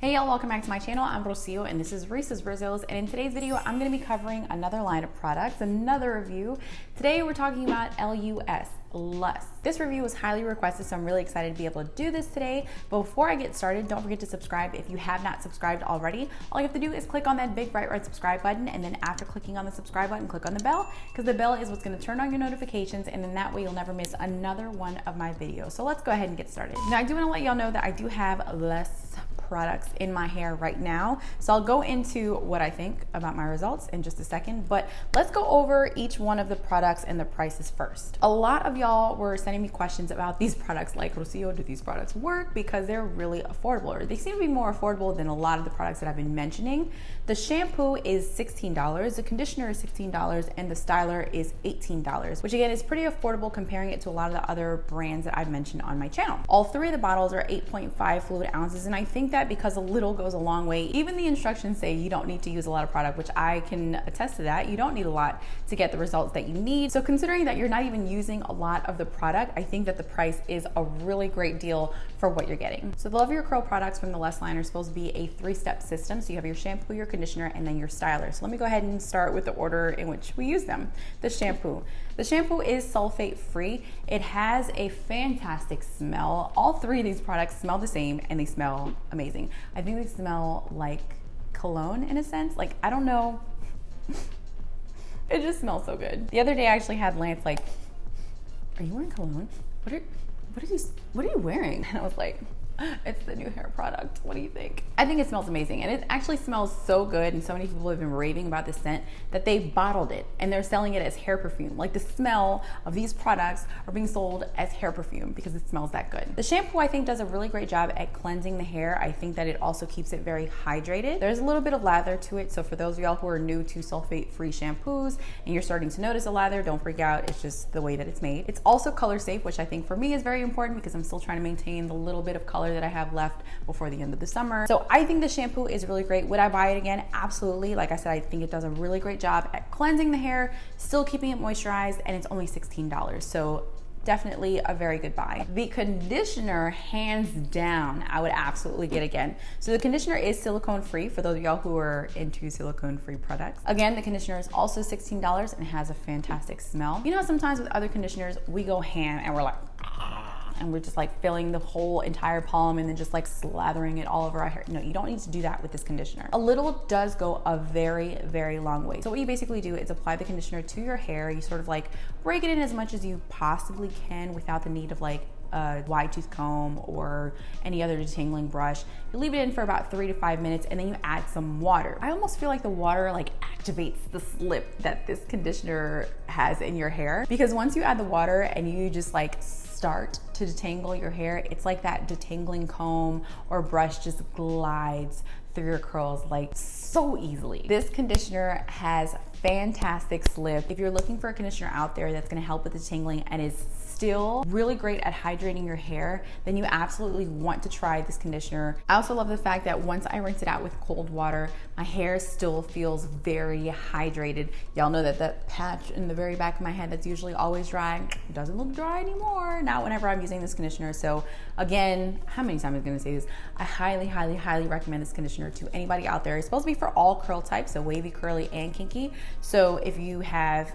Hey y'all, welcome back to my channel. I'm Rocio and this is Reese's Brazils, and in today's video I'm going to be covering another line of products, another review. Today we're talking about l.u.s. l.u.s. This review was highly requested, so I'm really excited to be able to do this today. But before I get started, don't forget to subscribe if you have not subscribed already. All you have to do is click on that big bright red subscribe button, and then after clicking on the subscribe button, click on the bell, because the bell is what's going to turn on your notifications, and then that way you'll never miss another one of my videos. So let's go ahead and get started. Now I do want to let y'all know that I do have l.u.s. products in my hair right now, so I'll go into what I think about my results in just a second, but let's go over each one of the products and the prices first. A lot of y'all were sending me questions about these products, like, Rocio, do these products work? Because they're really affordable, or they seem to be more affordable than a lot of the products that I've been mentioning. The shampoo is $16, the conditioner is $16, and the styler is $18, which again is pretty affordable comparing it to a lot of the other brands that I've mentioned on my channel. All three of the bottles are 8.5 fluid ounces, and I think that because a little goes a long way. Even the instructions say you don't need to use a lot of product, which I can attest to that. You don't need a lot to get the results that you need. So considering that you're not even using a lot of the product, I think that the price is a really great deal for what you're getting. So the Love Your Curl products from the l.u.s. line are supposed to be a 3-step system. So you have your shampoo, your conditioner, and then your styler. So let me go ahead and start with the order in which we use them. The shampoo. The shampoo is sulfate free. It has a fantastic smell. All three of these products smell the same and they smell amazing. I think they smell like cologne in a sense. Like, I don't know. It just smells so good. The other day I actually had Lance like, are you wearing cologne? What are you wearing? And I was like, it's the new hair product. What do you think? I think it smells amazing, and it actually smells so good, and so many people have been raving about this scent that they bottled it and they're selling it as hair perfume. Like, the smell of these products are being sold as hair perfume because it smells that good. The shampoo, I think, does a really great job at cleansing the hair. I think that it also keeps it very hydrated. There's a little bit of lather to it, so for those of y'all who are new to sulfate-free shampoos and you're starting to notice a lather, don't freak out. It's just the way that it's made. It's also color safe, which I think for me is very important because I'm still trying to maintain the little bit of color that I have left before the end of the summer. So I think the shampoo is really great. Would I buy it again? Absolutely. Like I said, I think it does a really great job at cleansing the hair, still keeping it moisturized, and it's only $16. So definitely a very good buy. The conditioner, hands down, I would absolutely get again. So the conditioner is silicone free for those of y'all who are into silicone free products. Again, the conditioner is also $16 and has a fantastic smell. You know, sometimes with other conditioners, we go ham and we're like, and we're just like filling the whole entire palm and then just like slathering it all over our hair. No, you don't need to do that with this conditioner. A little does go a very, very long way. So what you basically do is apply the conditioner to your hair. You sort of like rake it in as much as you possibly can without the need of like a wide tooth comb or any other detangling brush. You leave it in for about 3 to 5 minutes, and then you add some water. I almost feel like the water like activates the slip that this conditioner has in your hair, because once you add the water and you just like start to detangle your hair, it's like that detangling comb or brush just glides through your curls like so easily. This conditioner has fantastic slip. If you're looking for a conditioner out there that's going to help with the detangling and is still really great at hydrating your hair, then you absolutely want to try this conditioner. I also love the fact that once I rinse it out with cold water, my hair still feels very hydrated. Y'all know that that patch in the very back of my head that's usually always dry doesn't look dry anymore, not whenever I'm using this conditioner. So again, how many times am I going to say this? I highly, highly, highly recommend this conditioner to anybody out there. It's supposed to be for all curl types, so wavy, curly, and kinky. So if you have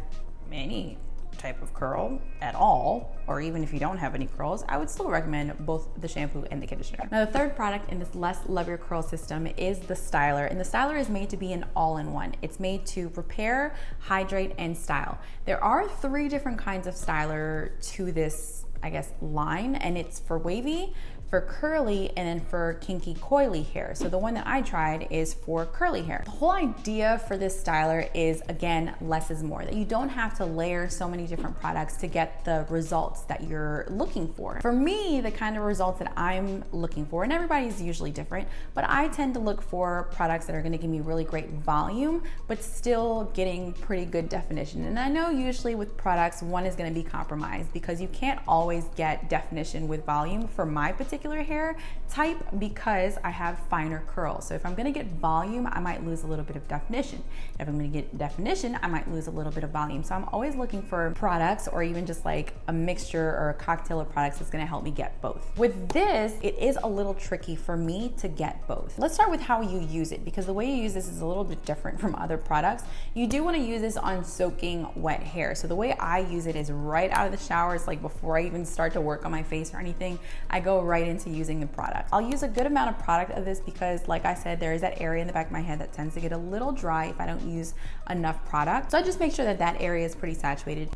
any type of curl at all, or even if you don't have any curls, I would still recommend both the shampoo and the conditioner. Now, the third product in this l.u.s. Love Your Curl system is the styler, and the styler is made to be an all-in-one. It's made to repair, hydrate, and style. There are 3 different kinds of styler to this, I guess, line, and it's for wavy, for curly, and then for kinky coily hair. So the one that I tried is for curly hair. The whole idea for this styler is, again, less is more, that you don't have to layer so many different products to get the results that you're looking for. For me, the kind of results that I'm looking for, and everybody's usually different, but I tend to look for products that are gonna give me really great volume, but still getting pretty good definition. And I know usually with products, one is gonna be compromised because you can't always get definition with volume for my particular particular hair type because I have finer curls. So if I'm gonna get volume, I might lose a little bit of definition. If I'm gonna get definition, I might lose a little bit of volume. So I'm always looking for products or even just like a mixture or a cocktail of products that's gonna help me get both. With this, it is a little tricky for me to get both. Let's start with how you use it, because the way you use this is a little bit different from other products. You do wanna use this on soaking wet hair. So the way I use it is right out of the shower. It's like before I even start to work on my face or anything, I go right into using the product. I'll use a good amount of product of this because, like I said, there is that area in the back of my head that tends to get a little dry if I don't use enough product. So I just make sure that that area is pretty saturated.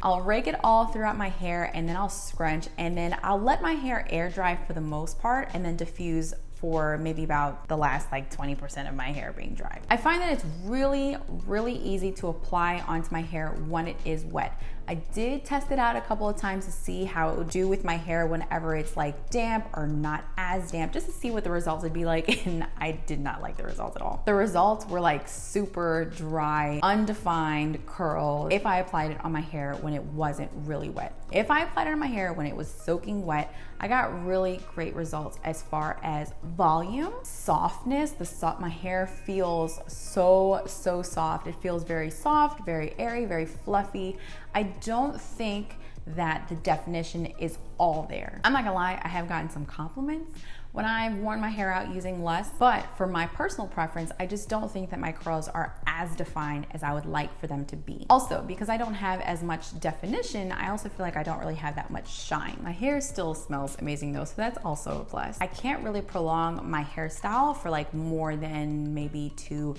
I'll rake it all throughout my hair, and then I'll scrunch, and then I'll let my hair air dry for the most part and then diffuse for maybe about the last like 20% of my hair being dry. I find that it's really, really easy to apply onto my hair when it is wet. I did test it out a couple of times to see how it would do with my hair whenever it's like damp or not as damp, just to see what the results would be like, and I did not like the results at all. The results were like super dry, undefined curls if I applied it on my hair when it wasn't really wet. If I applied it on my hair when it was soaking wet, I got really great results as far as volume, softness. My hair feels so soft. It feels very soft, very airy, very fluffy. I don't think that the definition is all there. I'm not gonna lie, I have gotten some compliments when I've worn my hair out using l.u.s, but for my personal preference, I just don't think that my curls are as defined as I would like for them to be. Also, because I don't have as much definition, I also feel like I don't really have that much shine. My hair still smells amazing though, so that's also a plus. I can't really prolong my hairstyle for like more than maybe 2-3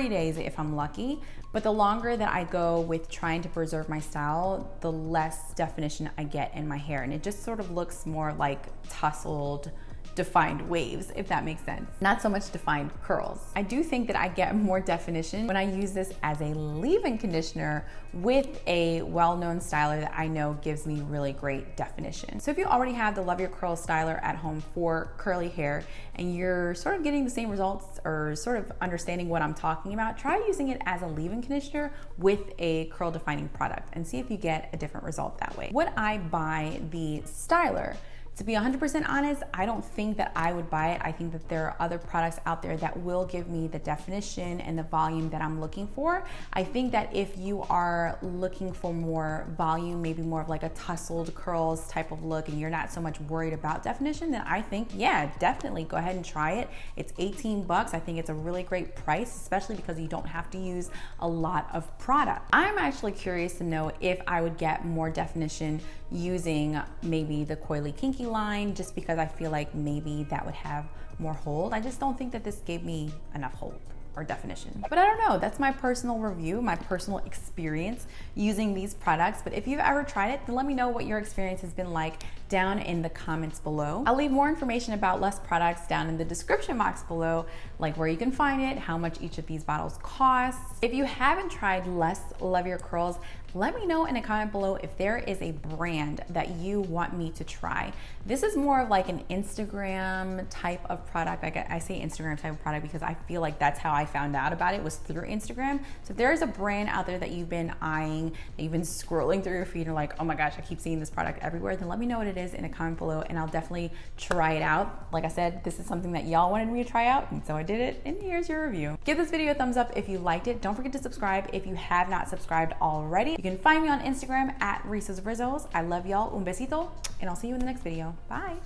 days if I'm lucky, but the longer that I go with trying to preserve my style, the less definition I get in my hair, and it just sort of looks more like tousled, defined waves, if that makes sense. Not so much defined curls. I do think that I get more definition when I use this as a leave-in conditioner with a well-known styler that I know gives me really great definition. So if you already have the Love Your Curls styler at home for curly hair and you're sort of getting the same results or sort of understanding what I'm talking about, try using it as a leave-in conditioner with a curl defining product and see if you get a different result that way. Would I buy the styler? To be 100% honest, I don't think that I would buy it. I think that there are other products out there that will give me the definition and the volume that I'm looking for. I think that if you are looking for more volume, maybe more of like a tousled curls type of look, and you're not so much worried about definition, then I think, yeah, definitely go ahead and try it. It's 18 bucks. I think it's a really great price, especially because you don't have to use a lot of product. I'm actually curious to know if I would get more definition using maybe the Coily Kinky line, just because I feel like maybe that would have more hold. I just don't think that this gave me enough hold or definition. But I don't know, that's my personal review, my personal experience using these products. But if you've ever tried it, then let me know what your experience has been like down in the comments below. I'll leave more information about l.u.s products down in the description box below, like where you can find it, how much each of these bottles costs. If you haven't tried l.u.s Love Your Curls, let me know in a comment below if there is a brand that you want me to try. This is more of like an Instagram type of product. I say Instagram type of product because I feel like that's how I found out about it, was through Instagram. So if there is a brand out there that you've been eyeing, that you've been scrolling through your feed and you're like, oh my gosh, I keep seeing this product everywhere, then let me know what it is in a comment below and I'll definitely try it out. Like I said, this is something that y'all wanted me to try out, and so I did it, and here's your review. Give this video a thumbs up if you liked it. Don't forget to subscribe if you have not subscribed already. You can find me on Instagram at Rizzos. I love y'all. Un besito, and I'll see you in the next video. Bye.